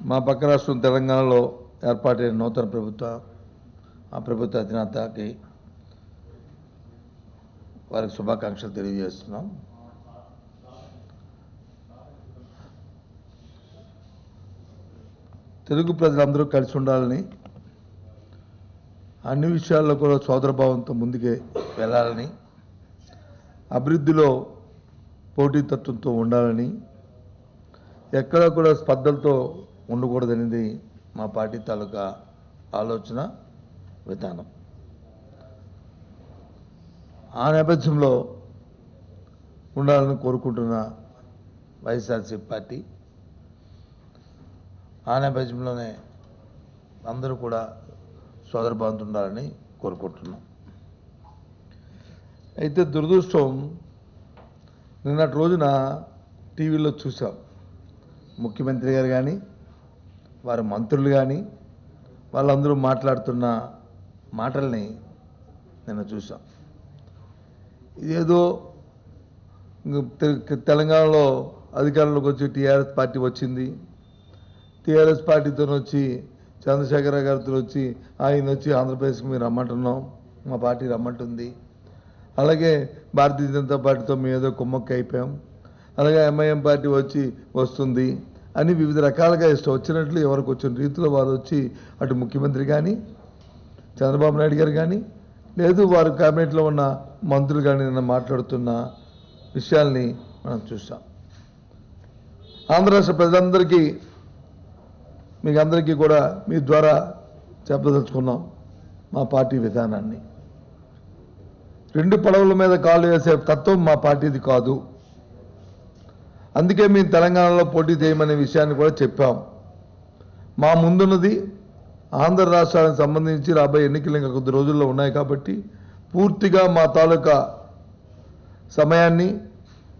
మా పక్క రాష్ట్రం తెలంగాణలో ఏర్పాటైన నూతన ఆ ప్రభుత్వ అధినేతకి వారికి శుభాకాంక్షలు తెలియజేస్తున్నాం. తెలుగు ప్రజలందరూ కలిసి ఉండాలని, అన్ని విషయాల్లో కూడా సోదరభావంతో ముందుకే వెళ్ళాలని, అభివృద్ధిలో పోటీతత్వంతో ఉండాలని, ఎక్కడా కూడా స్పర్ధలతో ఉండకూడదనేది మా పార్టీ తాలూకా ఆలోచన విధానం. ఆ నేపథ్యంలో ఉండాలని కోరుకుంటున్న వైఎస్ఆర్సీపీ పార్టీ, ఆ నేపథ్యంలోనే అందరూ కూడా సోదరభావంతో ఉండాలని కోరుకుంటున్నాం. అయితే దురదృష్టం, నిన్నటి రోజున టీవీలో చూసాం, ముఖ్యమంత్రి గారు కానీ వారి మంత్రులు కానీ వాళ్ళందరూ మాట్లాడుతున్న మాటల్ని నిన్న చూసాం. ఇదేదో తెలంగాణలో అధికారంలోకి వచ్చి టీఆర్ఎస్ పార్టీ వచ్చింది, టీఆర్ఎస్ పార్టీతో వచ్చి చంద్రశేఖర గారితో వచ్చి ఆయన వచ్చి ఆంధ్రప్రదేశ్కి మీరు రమ్మంటున్నాం, మా పార్టీ రమ్మంటుంది, అలాగే భారతీయ జనతా పార్టీతో మేము ఏదో కుమ్మక్కి అయిపోయాం, అలాగే ఎంఐఎం పార్టీ వస్తుంది అని వివిధ రకాలుగా ఇష్టం వచ్చినట్లు ఎవరికి వచ్చిన రీతిలో వారు వచ్చి అటు ముఖ్యమంత్రి కానీ చంద్రబాబు నాయుడు గారు కానీ లేదు వారి క్యాబినెట్లో ఉన్న మంత్రులు కానీ నిన్న మాట్లాడుతున్న విషయాల్ని మనం చూసాం. ఆంధ్ర రాష్ట్ర ప్రజలందరికీ మీకు అందరికీ కూడా మీ ద్వారా చెప్పదలుచుకున్నాం మా పార్టీ విధానాన్ని. రెండు పడవల మీద కాలు వేసే తత్వం మా పార్టీది కాదు. అందుకే మేము తెలంగాణలో పోటీ చేయమనే విషయాన్ని కూడా చెప్పాం. మా ముందున్నది ఆంధ్ర రాష్ట్రానికి సంబంధించి రాబోయే ఎన్నికలు ఇంకా కొద్ది రోజుల్లో ఉన్నాయి కాబట్టి పూర్తిగా మా తాలూకా సమయాన్ని,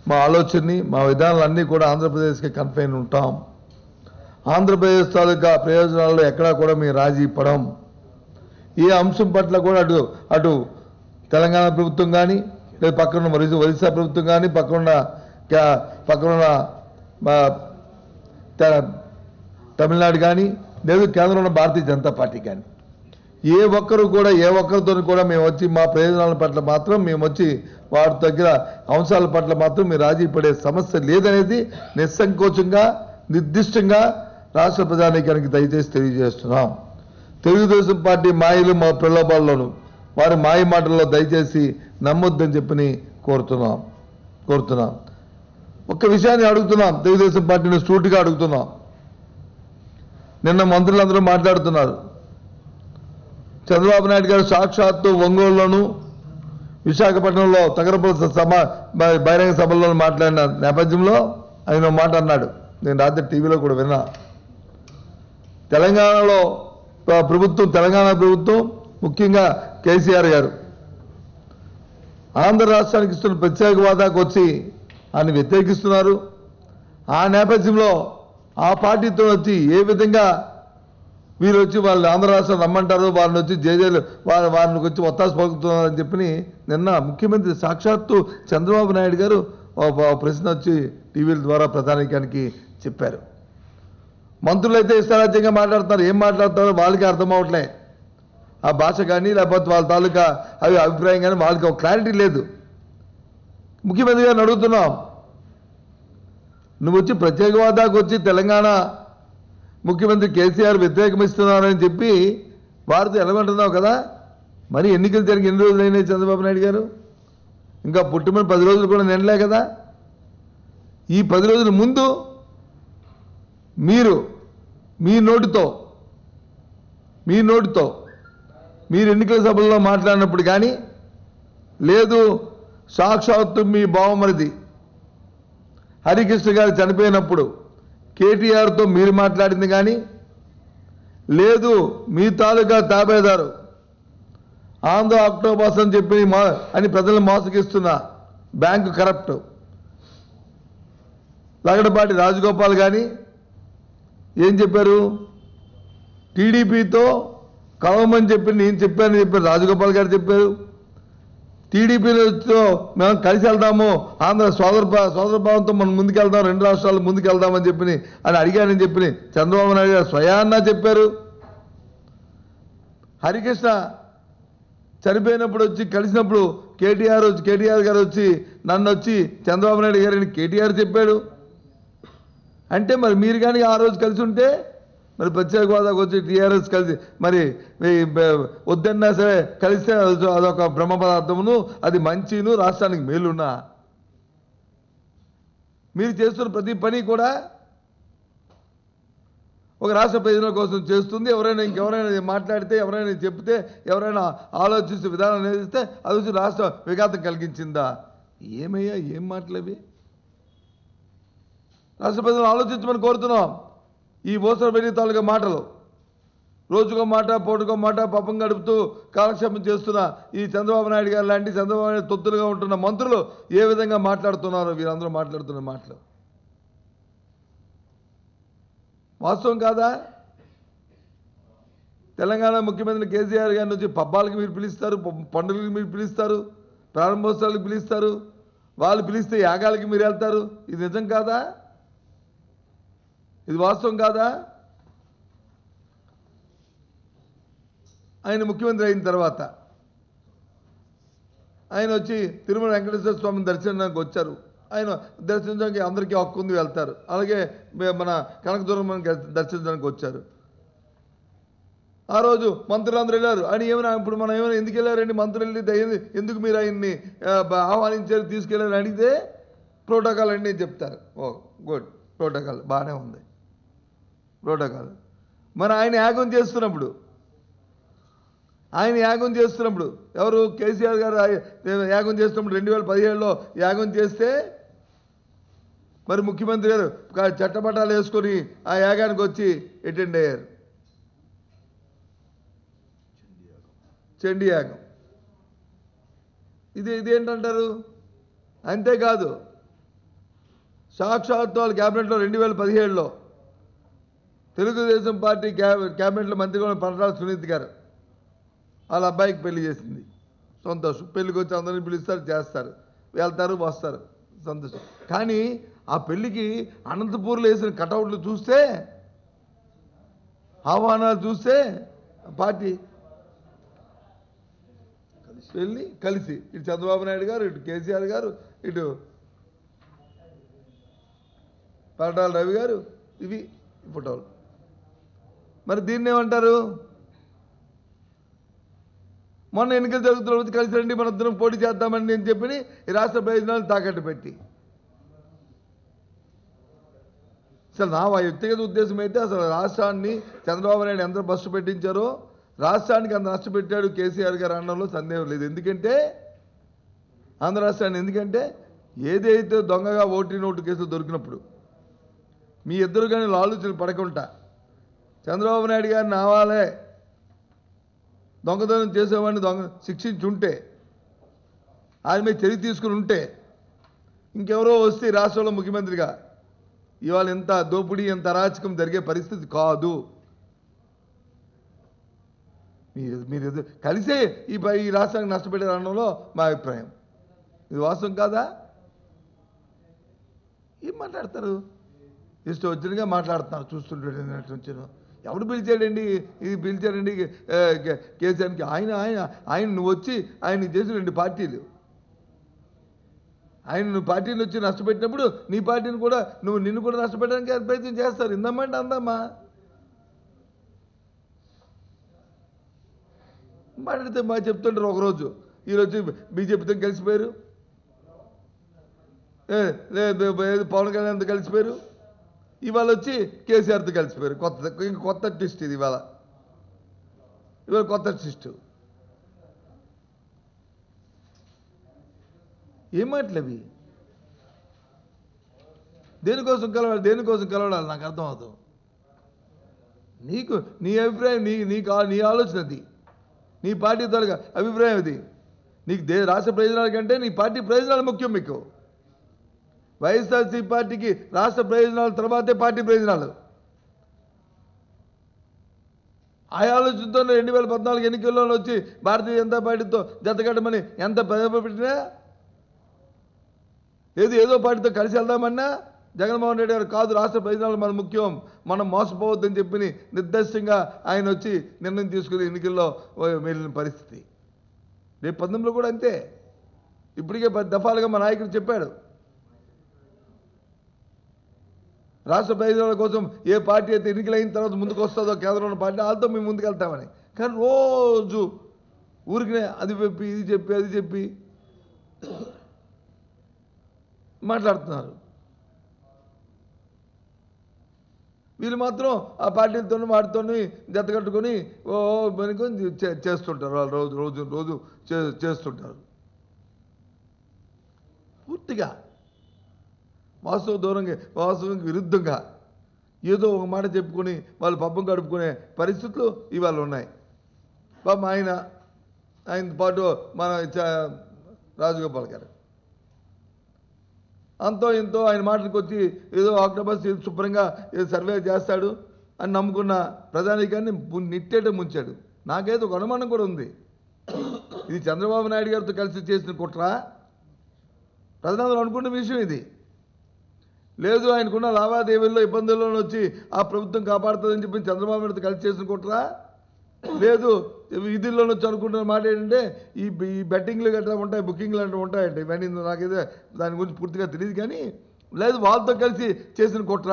మా ఆలోచనని, మా విధానాలన్నీ కూడా ఆంధ్రప్రదేశ్కి కన్ఫైన్ ఉంటాం. ఆంధ్రప్రదేశ్ తాలూకా ప్రయోజనాల్లో ఎక్కడా కూడా మేము రాజీ పడం. ఏ అంశం పట్ల కూడా అటు తెలంగాణ ప్రభుత్వం కానీ లేదా పక్కన ఒరిస్సా ప్రభుత్వం కానీ పక్కన తమిళనాడు కానీ లేదు కేంద్రంలో ఉన్న భారతీయ జనతా పార్టీ కానీ ఏ ఒక్కరితో కూడా మేము వచ్చి మా ప్రయోజనాల పట్ల మాత్రం మేము వచ్చి వారి దగ్గర అంశాల పట్ల మాత్రం మీరు రాజీ పడే సమస్య లేదనేది నిస్సంకోచంగా నిర్దిష్టంగా రాష్ట్ర ప్రజానీకానికి దయచేసి తెలియజేస్తున్నాం. తెలుగుదేశం పార్టీ మాయలు మా ప్రలోభాల్లోనూ వారి మాయ మాటల్లో దయచేసి నమ్మొద్దని చెప్పని కోరుతున్నాం. ఒక్క విషయాన్ని అడుగుతున్నాం, తెలుగుదేశం పార్టీని సూటిగా అడుగుతున్నాం. నిన్న మంత్రులందరూ మాట్లాడుతున్నారు, చంద్రబాబు నాయుడు గారు సాక్షాత్తు ఒంగోలులోను విశాఖపట్నంలో తగరపుల బహిరంగ సభల్లో మాట్లాడిన నేపథ్యంలో ఆయన మాట అన్నాడు, నేను రాత్రి టీవీలో కూడా విన్నా. తెలంగాణ ప్రభుత్వం ముఖ్యంగా కేసీఆర్ గారు ఆంధ్ర రాష్ట్రానికి ఇస్తున్న ప్రత్యేక హోదాకు వచ్చి ఆయన వ్యతిరేకిస్తున్నారు. ఆ నేపథ్యంలో ఆ పార్టీతో వచ్చి ఏ విధంగా వీరు వచ్చి వాళ్ళు ఆంధ్ర రాష్ట్రం రమ్మంటారు, వారిని వచ్చి జేజేలు వారిని వచ్చి ఒత్తాసు పలుకుతున్నారని చెప్పి నిన్న ముఖ్యమంత్రి సాక్షాత్తు చంద్రబాబు నాయుడు గారు ప్రశ్న వచ్చి టీవీల ద్వారా ప్రధానికానికి చెప్పారు. మంత్రులు అయితే ఇష్టారాజ్యంగా మాట్లాడుతున్నారు, ఏం మాట్లాడుతారో వాళ్ళకి అర్థం అవట్లే. ఆ భాష కానీ లేకపోతే వాళ్ళ తాలూకా అభిప్రాయం కానీ వాళ్ళకి ఒక క్లారిటీ లేదు. ముఖ్యమంత్రి గారిని అడుగుతున్నాం, నువ్వు వచ్చి ప్రత్యేక హోదాకు వచ్చి తెలంగాణ ముఖ్యమంత్రి కేసీఆర్ వ్యతిరేకమిస్తున్నారని చెప్పి వారితో ఎలగంటున్నావు కదా, మరి ఎన్నికలు జరిగి ఎన్ని రోజులు అయినాయి చంద్రబాబు నాయుడు గారు? ఇంకా పుట్టుమని 10 రోజులు కూడా నిండలే కదా. ఈ 10 రోజుల ముందు మీరు మీ నోటితో మీరు ఎన్నికల సభల్లో మాట్లాడినప్పుడు కానీ లేదు సాక్షాత్తు మీ బావమరిది హరికృష్ణ గారు చనిపోయినప్పుడు కేటీఆర్తో మీరు మాట్లాడింది కానీ లేదు మీ తాలూకా తాబేదారు ఆంధ్ర అక్టోబర్స్ అని చెప్పి అని ప్రజలను మోసగిస్తున్న బ్యాంకు కరప్ట్ లగడపాటి రాజగోపాల్ కానీ ఏం చెప్పారు? టీడీపీతో కలవమని చెప్పి నేను చెప్పాను రాజగోపాల్ గారు చెప్పారు. టీడీపీతో మేము కలిసి వెళ్దాము, ఆంధ్ర సోదరభావంతో మనం ముందుకెళ్దాం, 2 రాష్ట్రాలు ముందుకెళ్దామని చెప్పి అని అడిగానని చెప్పి చంద్రబాబు నాయుడు గారు స్వయాన్నా చెప్పారు. హరికృష్ణ చనిపోయినప్పుడు వచ్చి కలిసినప్పుడు కేటీఆర్ గారు వచ్చి నన్ను వచ్చి చంద్రబాబు నాయుడు గారిని కేటీఆర్ చెప్పాడు. అంటే మరి మీరు కానీ ఆ రోజు కలిసి ఉంటే మరి ప్రత్యేక హోదాకు వచ్చి టీఆర్ఎస్ కలిసి మరి వద్దన్నా సరే కలిస్తే అదొక బ్రహ్మ పదార్థమును, అది మంచిను, రాష్ట్రానికి మేలున్నా. మీరు చేస్తున్న ప్రతి పని కూడా ఒక రాష్ట్ర ప్రయోజనాల కోసం చేస్తుంది. ఇంకెవరైనా మాట్లాడితే, ఎవరైనా చెప్తే, ఎవరైనా ఆలోచిస్తే, విధానం నేర్పిస్తే అది వచ్చి రాష్ట్ర విఘాతం కలిగించిందా? ఏమయ్యా, ఏం మాటలవి? రాష్ట్ర ప్రజలను ఆలోచించమని కోరుతున్నాం. ఈ బోసర బెన్ని తాలూకా మాటలు రోజుకో మాట, పూటకో మాట పాపం గడుపుతూ కాలక్షేపం చేస్తున్న ఈ చంద్రబాబు నాయుడు గారు లాంటి చంద్రబాబు నాయుడు తొత్తులుగా ఉంటున్న మంత్రులు ఏ విధంగా మాట్లాడుతున్నారో వీరందరూ మాట్లాడుతున్న మాటలు వాస్తవం కాదా? తెలంగాణ ముఖ్యమంత్రి కేసీఆర్ గారి నుంచి పబ్బాలకు మీరు పిలుస్తారు, పండుగలకు మీరు పిలుస్తారు, ప్రారంభోత్సవాలకు పిలుస్తారు, వాళ్ళు పిలిస్తే యాగాలకి మీరు వెళ్తారు. ఇది నిజం కాదా? ఇది వాస్తవం కాదా? ఆయన ముఖ్యమంత్రి అయిన తర్వాత ఆయన వచ్చి తిరుమల వెంకటేశ్వర స్వామిని దర్శనానికి వచ్చారు. ఆయన దర్శించడానికి అందరికీ హక్కు ఉంది, వెళ్తారు. అలాగే మన కనకదుర్గమ్మని దర్శించడానికి వచ్చారు. ఆ రోజు మంత్రులందరూ వెళ్ళారు. ఆయన ఏమైనా ఇప్పుడు మనం ఏమైనా ఎందుకు వెళ్ళారండి మంత్రులు ఎందుకు మీరు ఆయన్ని ఆహ్వానించారు, తీసుకెళ్ళారు అడిగితే ప్రోటోకాల్ అండి చెప్తారు. ఓ గుడ్, ప్రోటోకాల్ బాగానే ఉంది, ప్రోటోకాల్. మరి ఆయన యాగం చేస్తున్నప్పుడు ఎవరు కేసీఆర్ గారు యాగం చేస్తున్నప్పుడు 2017లో యాగం చేస్తే మరి ముఖ్యమంత్రి గారు చట్టపట్టాలు వేసుకొని ఆ యాగానికి వచ్చి అటెండ్ అయ్యారు. చండీ యాగం ఇదేంటంటారు? అంతేకాదు, సాక్షాత్ వాళ్ళ క్యాబినెట్లో 2017లో తెలుగుదేశం పార్టీ క్యాబినెట్లో మంత్రిగా పనరాల సునీత్ గారు వాళ్ళ అబ్బాయికి పెళ్లి చేసింది. సంతోషం. పెళ్లికి వచ్చి అందరినీ పిలుస్తారు, చేస్తారు, వెళ్తారు, వస్తారు, సంతోషం. కానీ ఆ పెళ్లికి అనంతపూర్లో వేసిన కటౌట్లు చూస్తే, ఆహ్వానాలు చూస్తే పార్టీ వెళ్ళి కలిసి ఇటు చంద్రబాబు నాయుడు గారు, ఇటు కేసీఆర్ గారు, ఇటు పరటాల రవి గారు, ఇవి ఫోటోలు. మరి దీన్ని ఏమంటారు? మొన్న ఎన్నికలు జరుగుతున్న కలిసి రండి, మన ఇద్దరం పోటీ చేద్దామని నేను చెప్పి ఈ రాష్ట్ర ప్రయోజనాలు తాకట్టు పెట్టి, అసలు నా వ్యక్తిగత ఉద్దేశం అయితే అసలు రాష్ట్రాన్ని చంద్రబాబు నాయుడు ఎంత బస్సు పెట్టించారో రాష్ట్రానికి అంత నష్టపెట్టాడు కేసీఆర్ గారు అనడంలో సందేహం లేదు. ఎందుకంటే ఆంధ్ర రాష్ట్రాన్ని, ఎందుకంటే ఏదైతే దొంగగా ఓటు కేసులు దొరికినప్పుడు మీ ఇద్దరు కానీ ఆలోచనలు పడకుండా చంద్రబాబు నాయుడు గారిని ఆవాలే, దొంగతనం చేసేవాడిని శిక్షించుంటే, ఆయన మీద చర్య తీసుకుని ఉంటే ఇంకెవరో వస్తే రాష్ట్రంలో ముఖ్యమంత్రిగా ఇవాళ ఎంత దోపిడీ, ఎంత అరాచకం జరిగే పరిస్థితి కాదు. మీరు కలిసే ఈ రాష్ట్రానికి నష్టపెట్టే అనడంలో మా అభిప్రాయం. ఇది వాస్తవం కాదా? ఏం మాట్లాడతారు? ఇష్టం వచ్చినగా మాట్లాడుతున్నారు. చూస్తుంటాడు. ఎవడు పిలిచాడండి? ఇది పిలిచాడండి కేసీఆర్కి. ఆయన నువ్వు వచ్చి ఆయన చేసిన 2 పార్టీలు, నువ్వు పార్టీని వచ్చి నష్టపెట్టినప్పుడు నీ పార్టీని కూడా నిన్ను కూడా నష్టపెట్టడానికి ప్రయత్నం చేస్తారు. ఇందమ్మంటే అందమ్మా మాట్లాడితే చెప్తుంటారు. ఒకరోజు ఈరోజు బీజేపీతో కలిసిపోయారు, పవన్ కళ్యాణ్తో కలిసిపోయారు, ఇవాళ వచ్చి కేసీఆర్తో కలిసిపోయారు. కొత్త ట్విస్ట్ ఇది. ఇవాళ కొత్త ట్విస్ట్. ఏం మాటలు అవి? దేనికోసం కలవడాలి నాకు అర్థమవుతావు. నీ అభిప్రాయం, నీ ఆలోచన అది, నీ పార్టీ తాలూకా అభిప్రాయం అది. నీకు రాష్ట్ర ప్రయోజనాల కంటే నీ పార్టీ ప్రయోజనాలు ముఖ్యం. మీకు వైఎస్ఆర్సీ పార్టీకి రాష్ట్ర ప్రయోజనాల తర్వాతే పార్టీ ప్రయోజనాలు. ఆ ఆలోచనతో 2014 ఎన్నికల్లో వచ్చి భారతీయ జనతా పార్టీతో జతకట్టమని ఎంత పెట్టినా ఏదో పార్టీతో కలిసి వెళ్దామన్నా జగన్మోహన్ రెడ్డి గారు కాదు, రాష్ట్ర ప్రయోజనాలు మన ముఖ్యం, మనం మోసపోవద్దని చెప్పి నిర్దిష్టంగా ఆయన వచ్చి నిర్ణయం తీసుకుని ఎన్నికల్లో వెళ్ళిన పరిస్థితి. రేపు 19లో కూడా అంతే. ఇప్పటికే 10 దఫాలుగా మా నాయకుడు చెప్పాడు, రాష్ట్ర ప్రయోజనాల కోసం ఏ పార్టీ అయితే ఎన్నికలైన తర్వాత ముందుకు వస్తుందో కేంద్రంలో పార్టీ వాళ్ళతో మేము ముందుకు వెళ్తామని. కానీ రోజు ఊరికినే అది చెప్పి ఇది చెప్పి అది చెప్పి మాట్లాడుతున్నారు. వీళ్ళు మాత్రం ఆ పార్టీలతో వాటితో జతకట్టుకొని చేస్తుంటారు. వాళ్ళు రోజు చేస్తుంటారు. పూర్తిగా వాస్తవానికి విరుద్ధంగా ఏదో ఒక మాట చెప్పుకొని వాళ్ళు పబ్బం గడుపుకునే పరిస్థితులు ఇవాళ ఉన్నాయి. పాపం ఆయనతో పాటు మన రాజగోపాల్ గారు అంతో ఇంతో ఆయన మాటలకు వచ్చి ఏదో అక్టోబర్ శుభ్రంగా సర్వే చేస్తాడు అని నమ్ముకున్న ప్రధానికాన్ని నిట్టేట ముంచాడు. నాకైతే ఒక అనుమానం కూడా ఉంది, ఇది చంద్రబాబు నాయుడు గారితో కలిసి చేసిన కుట్ర, ప్రధానంలో అనుకున్న విషయం ఇది. లేదు ఆయనకున్న లావాదేవీల్లో ఇబ్బందుల్లో వచ్చి ఆ ప్రభుత్వం కాపాడుతుందని చెప్పి చంద్రబాబు నాయుడుతో కలిసి చేసిన కుట్ర, లేదు విధుల్లో వచ్చి అనుకుంటున్న మాట ఏంటంటే ఈ బెట్టింగ్లు గట్రా ఉంటాయి, బుకింగ్లు అంటే ఉంటాయంటే, ఇవన్నీ నాకైతే దాని గురించి పూర్తిగా తెలియదు. కానీ లేదు వాళ్ళతో కలిసి చేసిన కుట్ర,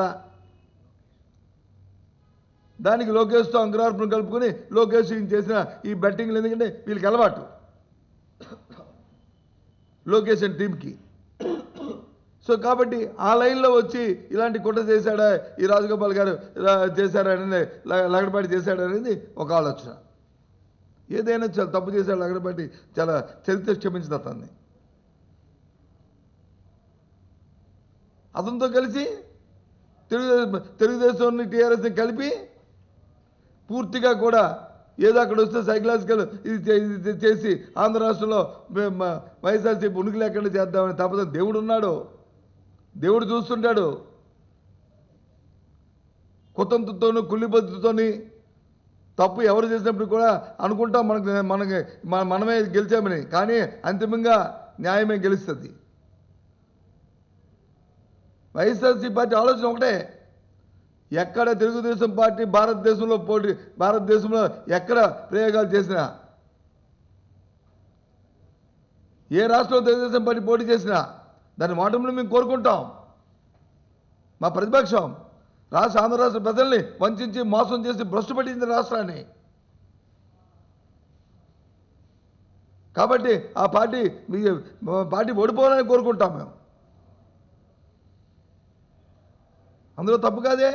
దానికి లోకేష్తో అంకురార్పణ కలుపుకొని లోకేష్ చేసిన ఈ బెట్టింగ్లు ఎందుకంటే వీళ్ళకి అలవాటు, లోకేష్ అండ్ టీంకి. సో కాబట్టి ఆ లైన్లో వచ్చి ఇలాంటి కుట్ర చేశాడా ఈ రాజగోపాల్ గారు చేశాడనేది, లగడపాటి చేశాడనేది ఒక ఆలోచన. ఏదైనా చాలా తప్పు చేశాడు లగడపాటి, చాలా చరిత్ర క్షమించింది అతన్ని. అతనితో కలిసి తెలుగుదేశాన్ని టీఆర్ఎస్ని కలిపి పూర్తిగా కూడా ఏదో అక్కడ వస్తే సైకలాజికల్ ఇది చేసి ఆంధ్ర రాష్ట్రంలో వైఎస్ఆర్సీపీ ఉనికి లేకుండా చేద్దామని తప్పదు. దేవుడు ఉన్నాడు, దేవుడు చూస్తుంటాడు. కుతంత్రతోనూ కుళ్ళిబద్దుతోని తప్పు ఎవరు చేసినప్పుడు కూడా అనుకుంటాం మనమే గెలిచామని, కానీ అంతిమంగా న్యాయమే గెలుస్తుంది. వైఎస్ఆర్సీ పార్టీ ఆలోచన ఒకటే, ఎక్కడ తెలుగుదేశం పార్టీ భారతదేశంలో ఎక్కడ ప్రయోగాలు చేసినా, ఏ రాష్ట్రంలో తెలుగుదేశం పార్టీ పోటీ చేసినా దాని మాటలను మేము కోరుకుంటాం. మా ప్రతిపక్షం ఆంధ్ర రాష్ట్ర ప్రజల్ని వంచి మోసం చేసి భ్రష్టు పట్టింది రాష్ట్రాన్ని. కాబట్టి ఆ పార్టీ ఓడిపోవాలని కోరుకుంటాం మేము. అందులో తప్పు కాదే.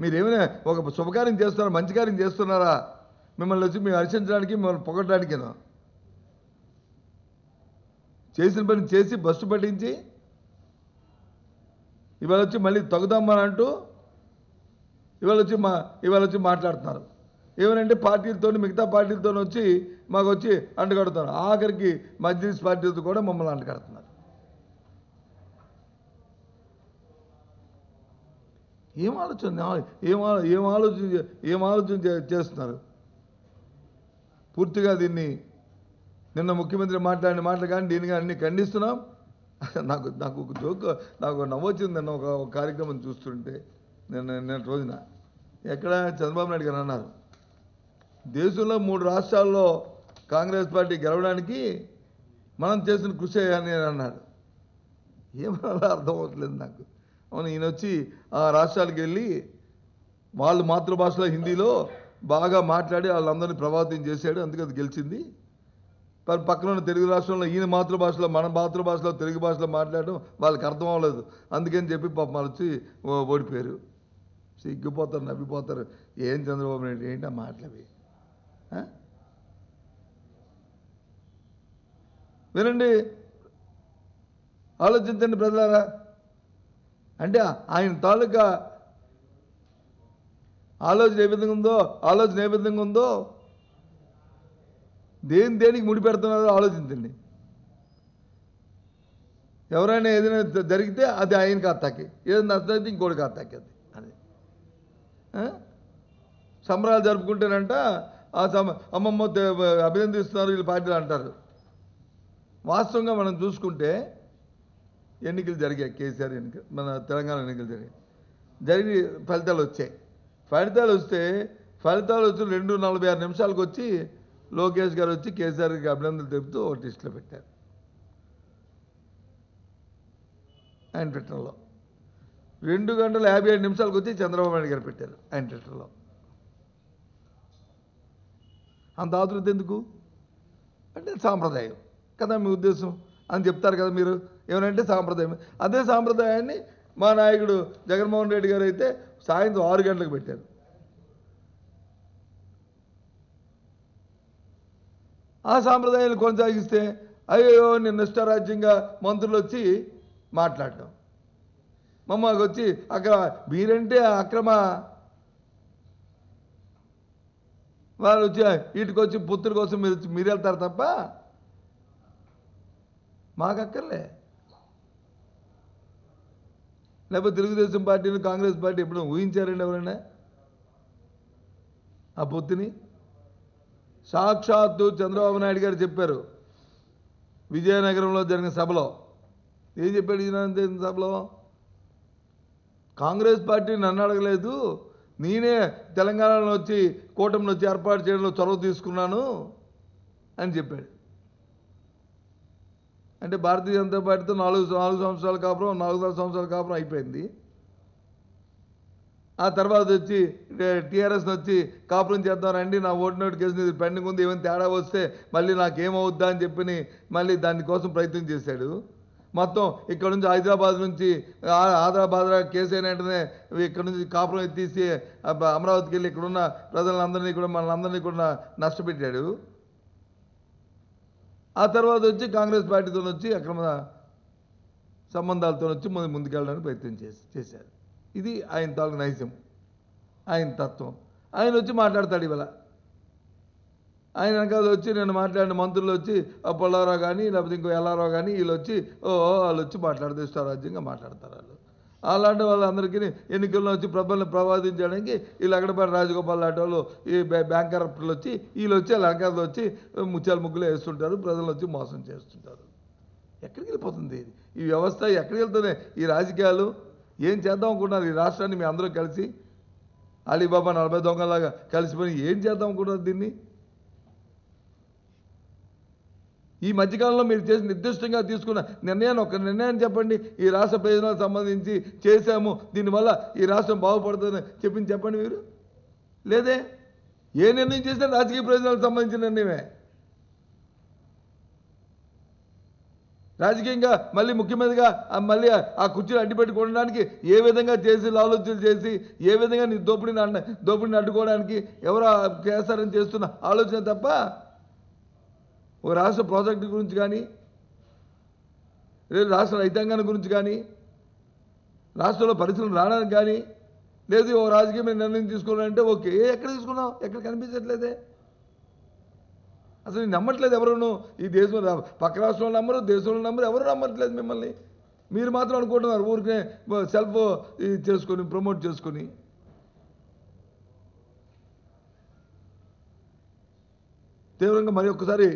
మీరేమైనా ఒక శుభకార్యం చేస్తున్నారా, మంచి కార్యం చేస్తున్నారా, మిమ్మల్ని వచ్చి మేము హర్షించడానికి మిమ్మల్ని పొగడడానికేనా? చేసిన పని చేసి బస్సు పట్టించి ఇవాళ వచ్చి మళ్ళీ తగుదామని అంటూ ఇవాళ వచ్చి మాట్లాడుతున్నారు. ఏమనంటే పార్టీలతో, మిగతా పార్టీలతో వచ్చి మాకు వచ్చి అంటగడుతున్నారు. ఆఖరికి మజ్లిస్ పార్టీలతో కూడా మమ్మల్ని అంటగడుతున్నారు. ఏం ఆలోచన చేస్తున్నారు? పూర్తిగా దీన్ని నిన్న ముఖ్యమంత్రి మాట్లాడిన మాటలు కానీ దీన్ని కానీ అన్ని ఖండిస్తున్నాం. నాకు ఒక జోక్, నాకు నవ్వొచ్చింది. నిన్న ఒక కార్యక్రమం చూస్తుంటే నిన్న రోజున ఎక్కడ చంద్రబాబు నాయుడు గారు అన్నారు, దేశంలో 3 రాష్ట్రాల్లో కాంగ్రెస్ పార్టీ గెలవడానికి మనం చేసిన కృషి అని అన్నాడు. ఏమన్నా అర్థం అవ్వట్లేదు నాకు. అవును, ఈయన వచ్చి ఆ రాష్ట్రాలకు వెళ్ళి వాళ్ళు మాతృభాషలో హిందీలో బాగా మాట్లాడి వాళ్ళందరినీ ప్రభావితం చేశాడు, అందుకే అది గెలిచింది. పక్కన ఉన్న తెలుగు రాష్ట్రంలో ఈయన మాతృభాషలో, మన మాతృభాషలో, తెలుగు భాషలో మాట్లాడడం వాళ్ళకి అర్థం అవ్వలేదు, అందుకని చెప్పి పాపం వాళ్ళు వచ్చి ఓడిపోయారు. సిగ్గిపోతారు, నవ్విపోతారు. ఏం చంద్రబాబు నాయుడు ఏంటి ఆ మాటలవి? వినండి, ఆలోచించండి ప్రజలారా. అంటే ఆయన తాలూకా ఆలోచన ఏ విధంగా ఉందో దేనికి ముడిపెడుతున్నారో ఆలోచించండి. ఎవరైనా ఏదైనా జరిగితే అది ఆయన ఖాతాకి, ఏదైనా నష్టమైతే ఇంకోటి ఖాతాకి, అది సంబరాలు జరుపుకుంటేనంట అమ్మమ్మ అభినందిస్తున్నారు వీళ్ళు పార్టీలు అంటారు. వాస్తవంగా మనం చూసుకుంటే ఎన్నికలు జరిగాయి, కేసీఆర్ ఎన్నికలు, మన తెలంగాణ ఎన్నికలు జరిగి ఫలితాలు వచ్చాయి. ఫలితాలు వచ్చి 2:46 నిమిషాలకు వచ్చి లోకేష్ గారు వచ్చి కేసీఆర్కి అభినందనలు తెలుపుతూ ఒక లిస్టులో పెట్టారు ఆయన ట్విట్టర్లో. 2:57 నిమిషాలకు వచ్చి చంద్రబాబు నాయుడు గారు పెట్టారు ఆయన ట్విట్టర్లో. అంత ఆతృత ఎందుకు అంటే సాంప్రదాయం కదా మీ ఉద్దేశం అని చెప్తారు కదా మీరు. ఏమనంటే సాంప్రదాయం. అదే సాంప్రదాయాన్ని మా నాయకుడు జగన్మోహన్ రెడ్డి గారు అయితే సాయంత్రం 6 గంటలకు పెట్టారు. ఆ సాంప్రదాయాన్ని కొనసాగిస్తే అయ్యో నిన్న ఇష్టారాజ్యంగా మంత్రులు వచ్చి మాట్లాడటం, మమ్మకి వచ్చి అక్కడ మీరంటే అక్రమ వాళ్ళు వచ్చి వీటికి వచ్చి పుత్రుల కోసం మీరు వెళ్తారు తప్ప మాకక్కర్లే. లేకపోతే తెలుగుదేశం పార్టీని కాంగ్రెస్ పార్టీ ఎప్పుడు ఊహించారండి ఎవరైనా ఆ పొత్తుని? సాక్షాత్తు చంద్రబాబు నాయుడు గారు చెప్పారు విజయనగరంలో జరిగిన సభలో. ఏం చెప్పాడు విజయనగరం సభలో? కాంగ్రెస్ పార్టీ నన్ను అడగలేదు, నేనే తెలంగాణలో వచ్చి కూటమిని వచ్చి ఏర్పాటు చేయడంలో చొరవ తీసుకున్నాను అని చెప్పాడు. అంటే భారతీయ జనతా పార్టీతో 4 సంవత్సరాల కాపురం, 4 సంవత్సరాల కాపురం అయిపోయింది. ఆ తర్వాత వచ్చి టీఆర్ఎస్ వచ్చి కాపురం చేద్దామండి, నా ఓటు నోటిఫికేషన్ పెండింగ్ ఉంది, ఏమైనా తేడా వస్తే మళ్ళీ నాకేమవుద్దా అని చెప్పి మళ్ళీ దానికోసం ప్రయత్నం చేశాడు. మొత్తం ఇక్కడ నుంచి హైదరాబాద్ నుంచి ఆదిలాబాద్ కేసు అయిన వెంటనే ఇక్కడ నుంచి కాపురం ఎత్తేసి అమరావతికి వెళ్ళి ఇక్కడున్న ప్రజలందరినీ కూడా మనందరినీ కూడా నష్టపెట్టాడు. ఆ తర్వాత వచ్చి కాంగ్రెస్ పార్టీతో వచ్చి అక్రమ సంబంధాలతో వచ్చి ముందుకెళ్ళడానికి ప్రయత్నం చేశారు. ఇది ఆయన తాలూకు నైజం, ఆయన తత్వం. ఆయన వచ్చి మాట్లాడతాడు ఇవాళ. ఆయన వెనకాల వచ్చి నేను మాట్లాడిన మంత్రులు వచ్చి పొల్లారావు కానీ లేకపోతే ఇంకో ఎల్లారావు కానీ వీళ్ళు వచ్చి వాళ్ళు వచ్చి మాట్లాడితే ఇష్టారాజ్యంగా మాట్లాడతారు. అలాంటి వాళ్ళందరికీ ఎన్నికల్లో వచ్చి ప్రబల్ని ప్రవాదించడానికి ఈ లగడపాటి రాజగోపాల్ లాంటి వాళ్ళు ఈ బ్యాంక్ కరప్టర్లు వచ్చి వీళ్ళు వచ్చి లంకాలు వచ్చి ముత్యాల ముగ్గులు వేస్తుంటారు, ప్రజలు వచ్చి మోసం చేస్తుంటారు. ఎక్కడికి వెళ్ళిపోతుంది ఈ వ్యవస్థ? ఎక్కడికి వెళ్తుంది ఈ రాజకీయాలు? ఏం చేద్దాం అనుకుంటున్నారు ఈ రాష్ట్రాన్ని? మీ అందరూ కలిసి అలీబాబా 40 దొంగలాగా కలిసిపోయి ఏం చేద్దాం అనుకుంటున్నారు దీన్ని? ఈ మధ్యకాలంలో మీరు చేసి నిర్దిష్టంగా తీసుకున్న నిర్ణయాన్ని ఒక నిర్ణయాన్ని చెప్పండి. ఈ రాష్ట్ర ప్రయోజనాలకు సంబంధించి చేశాము, దీనివల్ల ఈ రాష్ట్రం బాగుపడుతుందని చెప్పండి మీరు. లేదే, ఏ నిర్ణయం చేసినా రాజకీయ ప్రయోజనాలకు సంబంధించిన నిర్ణయమే. రాజకీయంగా మళ్ళీ ముఖ్యమంత్రిగా మళ్ళీ ఆ కుర్చీని అడ్డుపెట్టుకోవడానికి ఏ విధంగా చేసి ఆలోచనలు చేసి ఏ విధంగా నీ దోపిడిని అడ్డుకోవడానికి ఎవరు చేస్తారని చేస్తున్న ఆలోచన తప్ప ఒక రాష్ట్ర ప్రాజెక్టు గురించి కానీ లేదు రాష్ట్ర రైతాంగాన్ని గురించి కానీ రాష్ట్రంలో పరిస్థితులు రావడానికి కానీ లేదు ఓ రాజకీయమైన నిర్ణయం తీసుకోవాలంటే ఓకే. ఎక్కడ తీసుకున్నావు? ఎక్కడ కనిపించట్లేదే. అసలు నమ్మట్లేదు ఎవరును. ఈ దేశంలో పక్క రాష్ట్రంలో నమ్మరు, దేశంలో నమ్మరు, ఎవరు నమ్మట్లేదు మిమ్మల్ని. మీరు మాత్రం అనుకుంటున్నారు ఊరికే సెల్ఫ్ చేసుకొని ప్రమోట్ చేసుకొని. తీవ్రంగా మరి ఒక్కసారి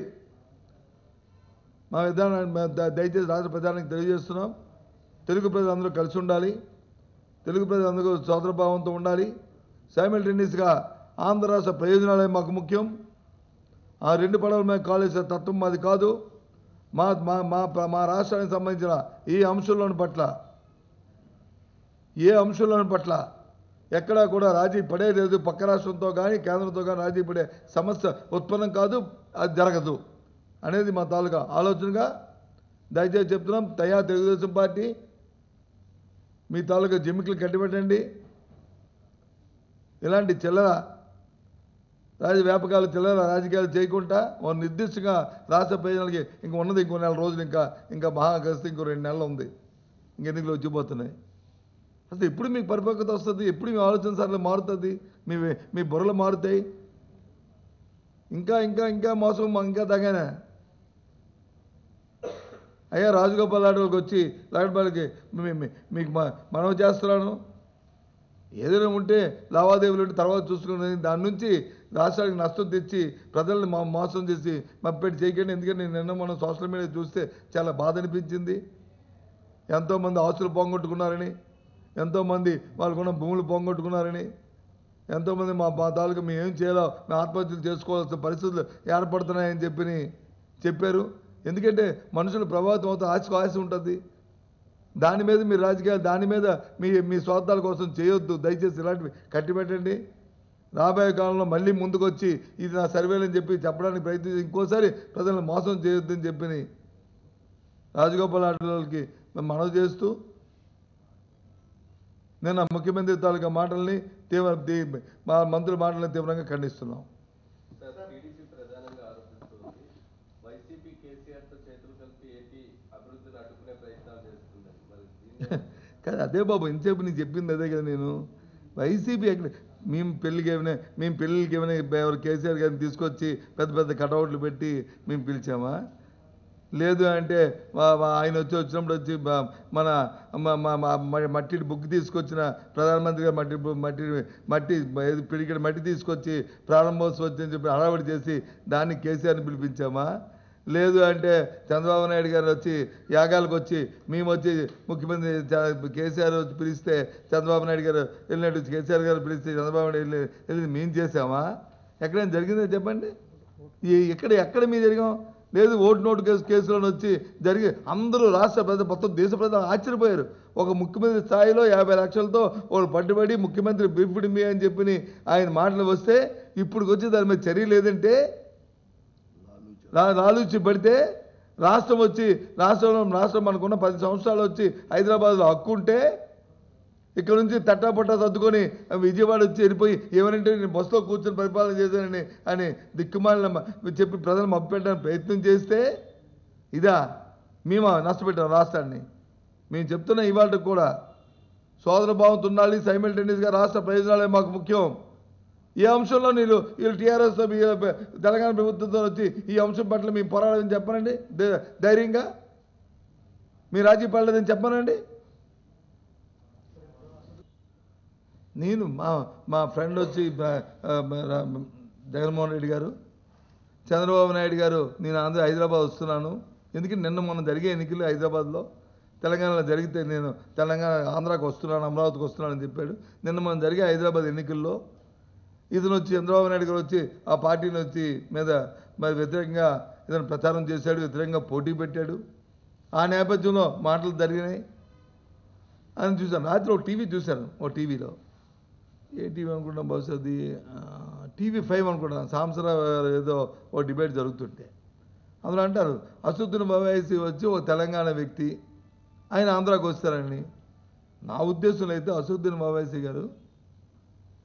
మా విధానాన్ని దయచేసి రాష్ట్ర ప్రజానికి తెలియజేస్తున్నాం. తెలుగు ప్రజలందరూ కలిసి ఉండాలి, తెలుగు ప్రజలందరూ సోదరభావంతో ఉండాలి. సైమల్టేనియస్గా ఆంధ్ర రాష్ట్ర ప్రయోజనాలే మాకు ముఖ్యం. ఆ 2 పడవల మీద కాలేసే తత్వం మాది కాదు. మా రాష్ట్రానికి సంబంధించిన ఏ అంశంలోని పట్ల ఎక్కడా కూడా రాజీ పడేలేదు. పక్క రాష్ట్రంతో కానీ కేంద్రంతో కానీ రాజీ పడే సమస్య ఉత్పన్నం కాదు, అది జరగదు అనేది మా తాలూకా ఆలోచనగా దయచేసి చెప్తున్నాం. తెలుగుదేశం పార్టీ మీ తాలూకా జిమ్మికలు కట్టిపెట్టండి. ఇలాంటి చిల్లర వ్యాపకాలు చిల్లర రాజకీయాలు చేయకుండా ఓ నిర్దిష్టంగా రాష్ట్ర ప్రయోజనాలకి ఇంకా ఉన్నది ఇంకో 4 రోజులు, ఇంకా మహాగస్తి ఇంకో 2 నెలలు ఉంది, ఎన్నికలు వచ్చిపోతున్నాయి. అసలు ఎప్పుడు మీకు పరిపక్వత వస్తుంది? ఎప్పుడు మీ ఆలోచన సార్లు మారుతుంది? మీ బుర్రలు మారుతాయి. ఇంకా మోసం, ఇంకా తగానే. అయ్యా రాజగోపాల్ లాంటి వాళ్ళకి వచ్చి లాంటి మీకు మనవి చేస్తున్నాను, ఏదైనా ఉంటే లావాదేవీలు ఉంటే తర్వాత చూసుకుని దాని నుంచి రాష్ట్రానికి నష్టం తెచ్చి ప్రజల్ని మోసం చేసి మప్పెట్టి చేయకండి. ఎందుకంటే నిన్న మనం సోషల్ మీడియా చూస్తే చాలా బాధ అనిపించింది. ఎంతోమంది ఆస్తులు పోగొట్టుకున్నారని, ఎంతోమంది వాళ్ళకున్న భూములు పోగొట్టుకున్నారని, ఎంతోమంది మా తాలూకు మేము ఏం చేయాలో మేము ఆత్మహత్యలు చేసుకోవాల్సిన పరిస్థితులు ఏర్పడుతున్నాయని చెప్పారు. ఎందుకంటే మనుషులు ప్రభావితం అవుతూ ఆశ ఉంటుంది. దాని మీద మీరు రాజకీయాలు దాని మీద మీ స్వార్థాల కోసం చేయొద్దు. దయచేసి ఇలాంటివి కట్టిపెట్టండి. రాబోయే కాలంలో మళ్ళీ ముందుకు వచ్చి ఇది నా సర్వేలని చెప్పి చెప్పడానికి ప్రయత్నించి ఇంకోసారి ప్రజలను మోసం చేయొద్దని చెప్పి రాజగోపాల్ ఆటలకి మనవి చేస్తూ నేను ముఖ్యమంత్రి తాలూకా మాటల్ని మా మంత్రుల మాటల్ని తీవ్రంగా ఖండిస్తున్నాం. కదా అదే బాబు ఇంతసేపు నీకు చెప్పింది అదే కదా. నేను వైసీపీ ఎక్కడ మేము పెళ్ళిళ్ళకి ఏమైనా ఎవరు కేసీఆర్ గారిని తీసుకొచ్చి పెద్ద పెద్ద కటౌట్లు పెట్టి మేము పిలిచామా? లేదు అంటే ఆయన వచ్చినప్పుడు వచ్చి మన మట్టి బుక్ తీసుకొచ్చిన ప్రధానమంత్రి గారు మట్టి తీసుకొచ్చి ప్రారంభోత్సవం వచ్చని చెప్పి హడావిడి చేసి దాన్ని కేసీఆర్ని పిలిపించామా? లేదు అంటే చంద్రబాబు నాయుడు గారు వచ్చి యాగాలకు వచ్చి మేము వచ్చి ముఖ్యమంత్రి కేసీఆర్ వచ్చి పిలిస్తే చంద్రబాబు నాయుడు గారు వెళ్ళినట్టు కేసీఆర్ గారు పిలిస్తే చంద్రబాబు నాయుడు వెళ్ళి మేము చేసామా? ఎక్కడైనా జరిగిందో చెప్పండి. ఎక్కడ మేము జరిగాం? లేదు ఓటు నోటు కేసులో వచ్చి జరిగి అందరూ రాష్ట్ర ప్రజలు మొత్తం దేశ ప్రజలు ఆశ్చర్యపోయారు. ఒక ముఖ్యమంత్రి స్థాయిలో 50 లక్షలతో వాళ్ళు పట్టుబడి ముఖ్యమంత్రి బ్రీఫ్డ్ మీ అని చెప్పి ఆయన మాటలు వస్తే ఇప్పుడు వచ్చి దాని మీద చర్య లేదంటే లాలూచి పడితే రాష్ట్రం మనకున్న 10 సంవత్సరాలు వచ్చి హైదరాబాద్లో హక్కు ఉంటే ఇక్కడ నుంచి తట్టాపట్టా సర్దుకొని విజయవాడ వచ్చి వెళ్ళిపోయి ఏమనంటే నేను బస్సులో కూర్చొని పరిపాలన చేశానని అని దిక్కుమాలిన చెప్పి ప్రజలు మభ్యపెట్టడానికి ప్రయత్నం చేస్తే ఇదా మేము నష్టపెట్టాం రాష్ట్రాన్ని. మేము చెప్తున్నా ఇవాళ కూడా సోదర భావంతో ఉండాలి. సైమల్టేనియస్గా రాష్ట్ర ప్రయోజనాలే మాకు ముఖ్యం. ఈ అంశంలో వీళ్ళు టీఆర్ఎస్ తెలంగాణ ప్రభుత్వంతో వచ్చి ఈ అంశం పట్ల మేము పోరాడని చెప్పనండి. ధైర్యంగా మీ రాజీ పడలేదని చెప్పనండి. నేను మా ఫ్రెండ్ వచ్చి జగన్మోహన్ రెడ్డి గారు, చంద్రబాబు నాయుడు గారు నేను హైదరాబాద్ వస్తున్నాను. ఎందుకంటే నిన్న మొన్న జరిగే ఎన్నికలు హైదరాబాద్లో తెలంగాణలో జరిగితే నేను ఆంధ్రాకి వస్తున్నాను, అమరావతికి వస్తున్నాను అని చెప్పాడు. నిన్న మొన్న జరిగే హైదరాబాద్ ఎన్నికల్లో ఇతను వచ్చి చంద్రబాబు నాయుడు గారు వచ్చి ఆ పార్టీని వచ్చి మీద మరి వ్యతిరేకంగా ఇతను ప్రచారం చేశాడు, వ్యతిరేకంగా పోటీ పెట్టాడు. ఆ నేపథ్యంలో మాటలు జరిగినాయి అని చూశాను. రాత్రి ఒక టీవీ చూశాను. టీవీలో ఏ టీవీ అనుకుంటాం, బహుశా అది TV5 అనుకుంటాను. సాంసరావు ఏదో ఓ డిబేట్ జరుగుతుంటే అందులో అంటారు అసదుద్దీన్ ఓవైసీ వచ్చి ఒక తెలంగాణ వ్యక్తి, ఆయన ఆంధ్రాకి వస్తారని. నా ఉద్దేశంలో అయితే అసదుద్దీన్ ఓవైసీ గారు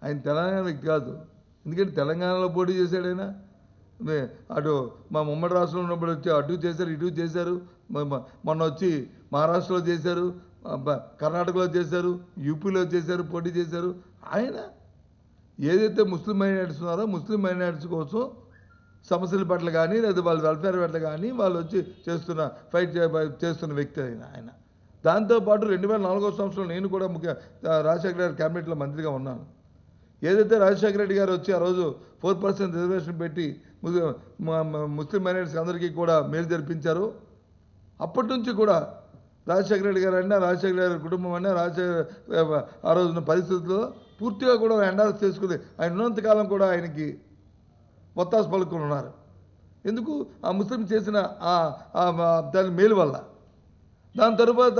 ఆయన తెలంగాణ వ్యక్తి కాదు. ఎందుకంటే తెలంగాణలో పోటీ చేశాడు ఆయన. అటు మా ఉమ్మడి రాష్ట్రంలో ఉన్నప్పుడు వచ్చి అటు చేశారు, ఇటు చేశారు. మొన్న వచ్చి మహారాష్ట్రలో చేశారు, కర్ణాటకలో చేశారు, యూపీలో చేశారు, పోటీ చేశారు. ఆయన ఏదైతే ముస్లిం మైనారిటీస్ ఉన్నారో ముస్లిం మైనారిటీస్ కోసం సమస్యల పట్ల కానీ లేదా వాళ్ళ వెల్ఫేర్ పట్ల కానీ వాళ్ళు వచ్చి ఫైట్ చేస్తున్న వ్యక్తి ఆయన. దాంతోపాటు 2004వ సంవత్సరంలో నేను కూడా రాజశేఖర గారి క్యాబినెట్లో మంత్రిగా ఉన్నాను. ఏదైతే రాజశేఖర రెడ్డి గారు వచ్చి ఆ రోజు 4% రిజర్వేషన్ పెట్టి ముస్లిం మైనారిటీస్ అందరికీ కూడా మేలు జరిపించారు. అప్పటి నుంచి కూడా రాజశేఖర రెడ్డి గారు అయినా రాజశేఖర గారి కుటుంబం అయినా ఆ రోజున పరిస్థితుల్లో పూర్తిగా కూడా ఎండార్స్ చేసుకుని ఆయన ఉన్నంతకాలం కూడా ఆయనకి ఒత్తాసు పలుకుని ఉన్నారు. ఎందుకు? ఆ ముస్లిం చేసిన దాని మేలు వల్ల. దాని తర్వాత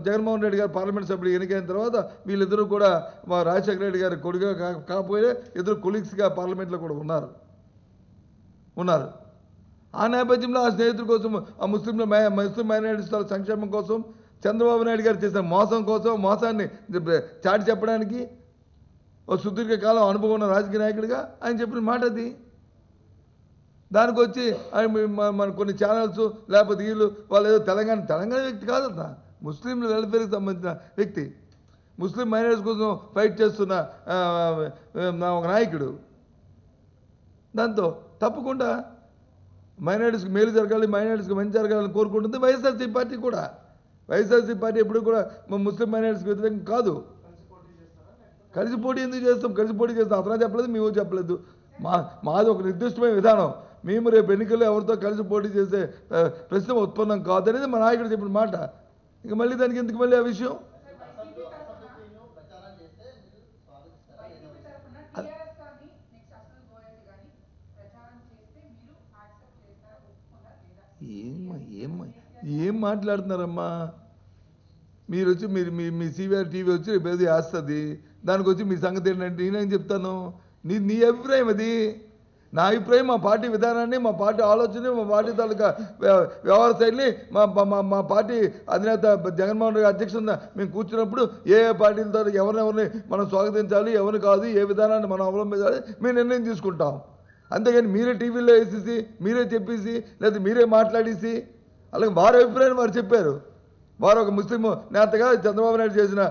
జగన్మోహన్ రెడ్డి గారు పార్లమెంట్ సభ్యులు ఎన్నికైన తర్వాత వీళ్ళిద్దరూ కూడా మా రాజశేఖర రెడ్డి గారి కొడుకుగా కాకపోతే ఇద్దరు కొలీగ్స్గా పార్లమెంట్లో కూడా ఉన్నారు. ఆ నేపథ్యంలో ఆ స్నేహితుల కోసం ఆ ముస్లిం మైనారిటీస్ సంక్షేమం కోసం చంద్రబాబు నాయుడు గారు చేసిన మోసాన్ని చాటి చెప్పడానికి ఒక సుదీర్ఘకాలం అనుభవం ఉన్న రాజకీయ నాయకుడిగా ఆయన చెప్పిన మాట అది. దానికి వచ్చి మన కొన్ని ఛానల్స్ లేకపోతే వీళ్ళు వాళ్ళు ఏదో తెలంగాణ వ్యక్తి కాదన్నా, ముస్లింల వెల్ఫేర్కి సంబంధించిన వ్యక్తి, ముస్లిం మైనారిటీస్ కోసం ఫైట్ చేస్తున్న ఒక నాయకుడు. దాంతో తప్పకుండా మైనారిటీస్కి మేలు జరగాలి, మైనారిటీస్కి మంచి జరగాలని కోరుకుంటుంది వైఎస్ఆర్సీ పార్టీ కూడా. వైఎస్ఆర్సీ పార్టీ ఎప్పుడు కూడా ముస్లిం మైనారిటీస్కి వ్యతిరేకం కాదు. కలిసి పోటీ ఎందుకు చేస్తాం? కలిసి పోటీ చేస్తాం అతనే చెప్పలేదు, మేము చెప్పలేదు. మాది ఒక నిర్దిష్టమైన విధానం. మేము రేపు ఎన్నికల్లో ఎవరితో కలిసి పోటీ చేసే ప్రశ్న ఉత్పన్నం కాదనేది మా నాయకుడు చెప్పిన మాట. ఇక మళ్ళీ దానికి ఎందుకు మళ్ళీ ఆ విషయం? ఏం మాట్లాడుతున్నారమ్మా మీరు? వచ్చి మీ సివిఆర్ టీవీ వచ్చి రేపు ఏదో వేస్తుంది, దానికి వచ్చి మీ సంగతి ఏంటంటే నేనేం చెప్తాను? నీ అభిప్రాయం అది. నా అభిప్రాయం మా పార్టీ విధానాన్ని, మా పార్టీ ఆలోచన, మా పార్టీ తాలూకా వ్యవహార శైలిని, మా పార్టీ అధినేత జగన్మోహన్ రెడ్డి అధ్యక్షుడిన మేము కూర్చున్నప్పుడు ఏ పార్టీలతో ఎవరినెవరిని మనం స్వాగతించాలి, ఎవరిని కాదు, ఏ విధానాన్ని మనం అవలంబించాలి మేము నిర్ణయం తీసుకుంటాం. అంతేగాని మీరే టీవీలో వేసేసి, మీరే చెప్పేసి, లేదా మీరే మాట్లాడేసి, అలాగే వారి అభిప్రాయాన్ని వారు చెప్పారు. వారు ఒక ముస్లిం నేతగా చంద్రబాబు నాయుడు చేసిన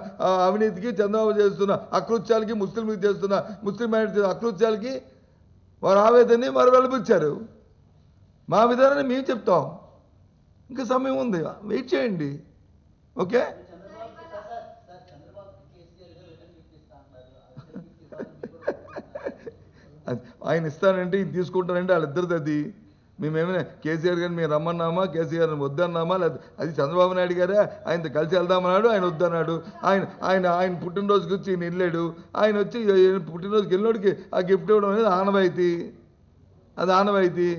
అవినీతికి, చంద్రబాబు చేస్తున్న అకృత్యాలకి, ముస్లింలకు చేస్తున్న ముస్లిం నాయుడు అకృత్యాలకి వారు ఆవేదనని వారు వెలిపించారు. మా విధానాన్ని మేము చెప్తాం. ఇంకా సమయం ఉంది, వెయిట్ చేయండి. ఓకే, ఆయన ఇస్తానంటే ఇది తీసుకుంటానంటే వాళ్ళిద్దరిది అది. మేమేమైనా కేసీఆర్ గారిని మేము రమ్మన్నామా, కేసీఆర్ని వద్దన్నామా? లేదా అది చంద్రబాబు నాయుడు గారే ఆయనతో కలిసి వెళ్దామన్నాడు, ఆయన వద్దన్నాడు. ఆయన పుట్టినరోజుకి వచ్చి ఈయన వెళ్ళాడు. ఆయన వచ్చి పుట్టినరోజుకి వెళ్ళినోడికి ఆ గిఫ్ట్ ఇవ్వడం అనేది ఆనవాయితీ. అది ఆనవాయితీ.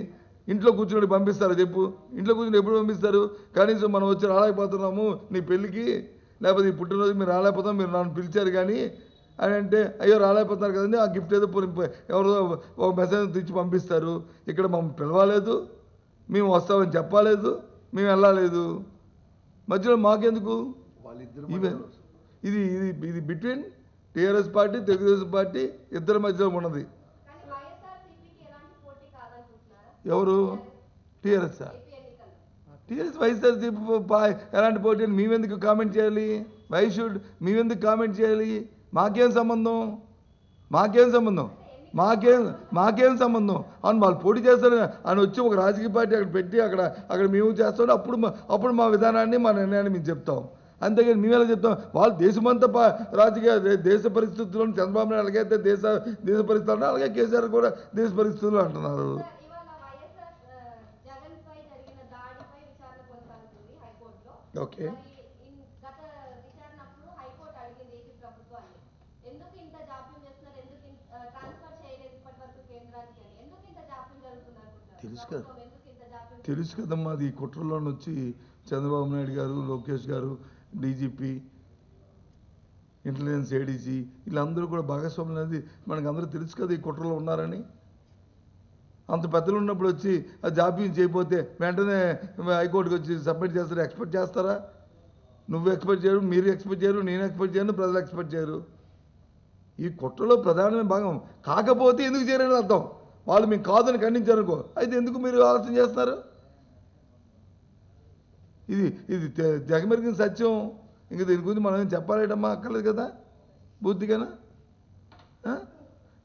ఇంట్లో కూర్చుని పంపిస్తారా చెప్పు? ఇంట్లో కూర్చుని ఎప్పుడు పంపిస్తారు? కనీసం మనం వచ్చి రాలేకపోతున్నాము నీ పెళ్ళికి, లేకపోతే ఈ పుట్టినరోజుకి మీరు రాలేకపోతాం, మీరు నన్ను పిలిచారు కానీ అని అంటే అయ్యో రాలేకపోతున్నారు కదండి, ఆ గిఫ్ట్ ఏదో ఎవరో ఒక మెసేజ్ తెచ్చి పంపిస్తారు. ఇక్కడ మమ్మల్ని పిలవలేదు, మేము వస్తామని చెప్పలేదు, మేము వెళ్ళలేదు. మధ్యలో మాకెందుకు? ఇది ఇది ఇది between TRS party, Telugu Desam party ఇద్దరి మధ్యలో ఉన్నది. ఎవరు? టీఆర్ఎస్ వైఎస్ఆర్సీపీ ఎలాంటి పోటీ అని మేమెందుకు కామెంట్ చేయాలి? వై షుడ్ మేమెందుకు కామెంట్ చేయాలి? మాకేం సంబంధం? అవును, వాళ్ళు పోటీ చేస్తారు అని వచ్చి ఒక రాజకీయ పార్టీ అక్కడ పెట్టి అక్కడ మేము చేస్తాం. అప్పుడు మా విధానాన్ని, మా నిర్ణయాన్ని మేము చెప్తాం. అంతేగాని మేము ఎలా చెప్తాం? వాళ్ళు దేశమంతా రాజకీయ దేశ పరిస్థితుల్లో చంద్రబాబు నాయుడు ఎలాగైతే దేశ పరిస్థితులు అలాగే కేసీఆర్ కూడా దేశ పరిస్థితులు అంటున్నారు. ఓకే, తెలుసు కదమ్మా. అది కుట్రలో వచ్చి చంద్రబాబు నాయుడు గారు, లోకేష్ గారు, డీజీపీ, ఇంటెలిజెన్స్ ఏడీజీ వీళ్ళందరూ కూడా భాగస్వాములు అనేది మనకు అందరూ తెలుసు కదా ఈ కుట్రలో ఉన్నారని. అంత పెద్దలు ఉన్నప్పుడు వచ్చి ఆ జాప్యం చేయకపోతే వెంటనే హైకోర్టుకి వచ్చి సబ్మిట్ చేస్తారు. ఎక్స్పెక్ట్ చేస్తారా? నువ్వు ఎక్స్పెక్ట్ చేయరు, మీరు ఎక్స్పెక్ట్ చేయరు, నేను ఎక్స్పెక్ట్ చేయను, ప్రజలు ఎక్స్పెక్ట్ చేయరు. ఈ కుట్రలో ప్రధానమైన భాగం. కాకపోతే ఎందుకు చేయరని అర్థం. వాళ్ళు మీకు కాదని ఖండించారనుకో, అయితే ఎందుకు మీరు ఆలోచన చేస్తున్నారు? ఇది జగమెరిగిన సత్యం. ఇంకా దీని గురించి మనం ఏం చెప్పాలేటమ్మా? అక్కర్లేదు కదా బుద్ధిగానా?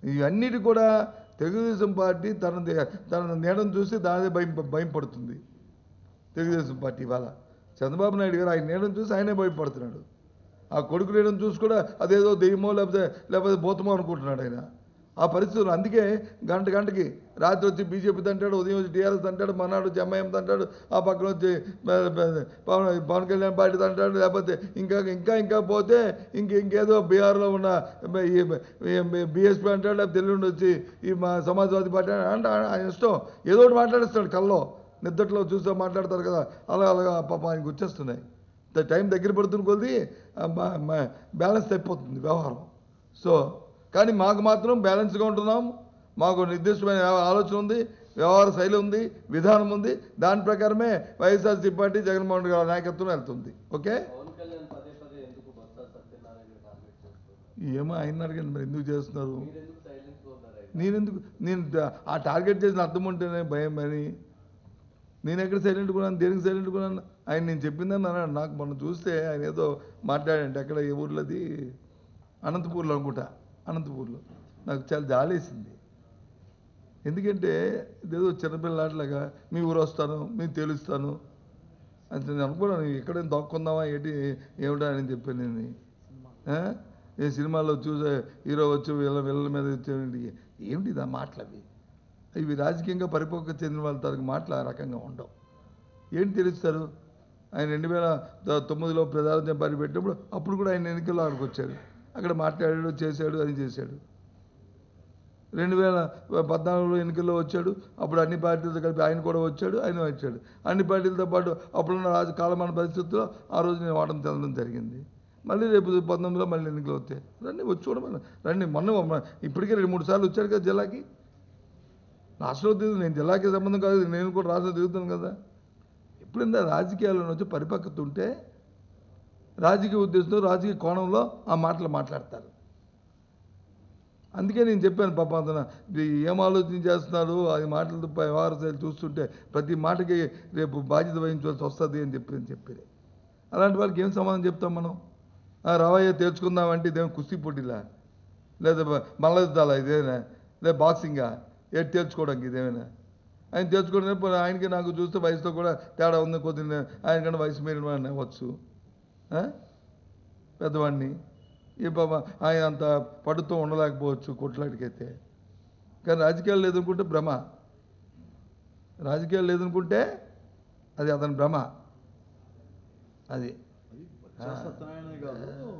ఇవన్నిటి కూడా తెలుగుదేశం పార్టీ తన నీడను చూసి దాని భయం పడుతుంది. తెలుగుదేశం పార్టీ ఇవాళ చంద్రబాబు నాయుడు గారు ఆయన నీడను చూసి ఆయనే భయపడుతున్నాడు. ఆ కొడుకు నీడను చూసి కూడా అదేదో దెయ్యమో లేకపోతే భూతమో అనుకుంటున్నాడు ఆయన. ఆ పరిస్థితులు. అందుకే గంటకి రాత్రి వచ్చి బీజేపీ అంటాడు, ఉదయం వచ్చి టీఆర్ఎస్ అంటాడు, మనాడు వచ్చి ఎంఐఎం అంటాడు, ఆ పక్కన వచ్చి పవన్ కళ్యాణ్ పార్టీ అంటాడు, లేకపోతే ఇంకా పోతే ఇంకేదో బీహార్లో ఉన్న బీఎస్పీ అంటాడు, లేకపోతే తెలుగుండి వచ్చి ఈ మా సమాజ్వాదీ పార్టీ అంటే ఆయన ఇష్టం ఏదో ఒకటి మాట్లాడిస్తాడు. కల్లో నిద్దట్లో చూస్తూ మాట్లాడతారు కదా, అలాగా పాప ఆయనకు వచ్చేస్తున్నాయి. టైం దగ్గర పడుతున్న కొద్దీ బ్యాలెన్స్ తప్పిపోతుంది వ్యవహారం. సో కానీ మాకు మాత్రం బ్యాలెన్స్గా ఉంటున్నాం. మాకు నిర్దిష్టమైన ఆలోచన ఉంది, వ్యవహార శైలి ఉంది, విధానం ఉంది. దాని ప్రకారమే వైఎస్ఆర్సీపీ పార్టీ జగన్మోహన్ రెడ్డి గారి నాయకత్వం వెళ్తుంది. ఓకే, ఏమో ఆయన అడగండి మరి ఎందుకు చేస్తున్నారు? నేను ఆ టార్గెట్ చేసిన అర్థం ఉంటేనే భయం అని. నేను ఎక్కడ సైలెంట్ కొన్నాను? దేనికి సైలెంట్ కొన్నాను? ఆయన నేను చెప్పిందని అన్నాడు. నాకు మొన్న చూస్తే ఆయన ఏదో మాట్లాడంటే ఎక్కడ ఏ ఊర్లోది అనంతపూర్లో అనుకుంటా. అనంతపూర్లో నాకు చాలా జాలేసింది. ఎందుకంటే ఇదేదో చిన్నపిల్లలాట్లాగా మీ ఊరు వస్తాను, మీకు తెలుస్తాను అంటే నేను అనుకున్నాను ఎక్కడైనా దాక్కుందామా ఏమిటా అని చెప్పాను. నేను ఏ సినిమాలో చూసే హీరో వచ్చి వీళ్ళ మీద ఏమిటి దా మాటలు అవి ఇవి రాజకీయంగా పరిపక్వత చెందిన వాళ్ళ తరకు మాటలు ఆ రకంగా ఉండవు. ఏంటి తెలుస్తారు? ఆయన 2009లో ప్రధాన పార్టీ పెట్టినప్పుడు అప్పుడు కూడా ఆయన ఎన్నికల్లో అక్కడికి వచ్చాడు, అక్కడ మాట్లాడాడు, చేశాడు, అది చేశాడు. 2014లో ఎన్నికల్లో వచ్చాడు, అప్పుడు అన్ని పార్టీలతో కలిపి ఆయన కూడా వచ్చాడు, ఆయన వచ్చాడు. అన్ని పార్టీలతో పాటు అప్పుడున్న కాలమాన పరిస్థితుల్లో ఆ రోజు నేను ఓటమి చెందడం జరిగింది. మళ్ళీ రేపు 19లో మళ్ళీ ఎన్నికలు వస్తాయి, రండి వచ్చి చూడమని రండి. మొన్న ఇప్పటికే 2-3 సార్లు వచ్చాడు కదా జిల్లాకి. రాష్ట్రంలో తిరుగుతుంది, నేను జిల్లాకి సంబంధం కాదు, నేను కూడా రాష్ట్రంలో తిరుగుతాను కదా. ఎప్పుడైనా రాజకీయాల్లో వచ్చి పరిపక్వత ఉంటే రాజకీయ ఉద్దేశంతో రాజకీయ కోణంలో ఆ మాటలు మాట్లాడతారు. అందుకే నేను చెప్పాను పాప అతను ఏం ఆలోచన చేస్తున్నారు, అది మాటలతో వ్యవహారాలు చూస్తుంటే ప్రతి మాటకి రేపు బాధ్యత వహించవలసి వస్తుంది అని చెప్పేది. అలాంటి వాళ్ళకి ఏం సమాధానం చెప్తాం మనం? రవయ్య తేల్చుకుందామంటే ఇదేమో కుస్తీ పోటీలా, లేదా మల్లయుద్ధాలా, ఇదేనా, లేదా బాక్సింగా, ఏది తేల్చుకోవడానికి ఇదేమైనా? ఆయన తేల్చుకోవడం ఆయనకి నాకు చూస్తే వయసుతో కూడా తేడా ఉంది, కొద్దిగా ఆయనకన్నా వయసు మీరిన వాడిని అవ్వచ్చు, పెద్దవాడిని. ఈ పాప ఆయన అంత పడుతూ ఉండలేకపోవచ్చు కొట్లాడికైతే. కానీ రాజకీయాలు లేదనుకుంటే భ్రమ, రాజకీయాలు లేదనుకుంటే అది అతని భ్రమ. అది కాదు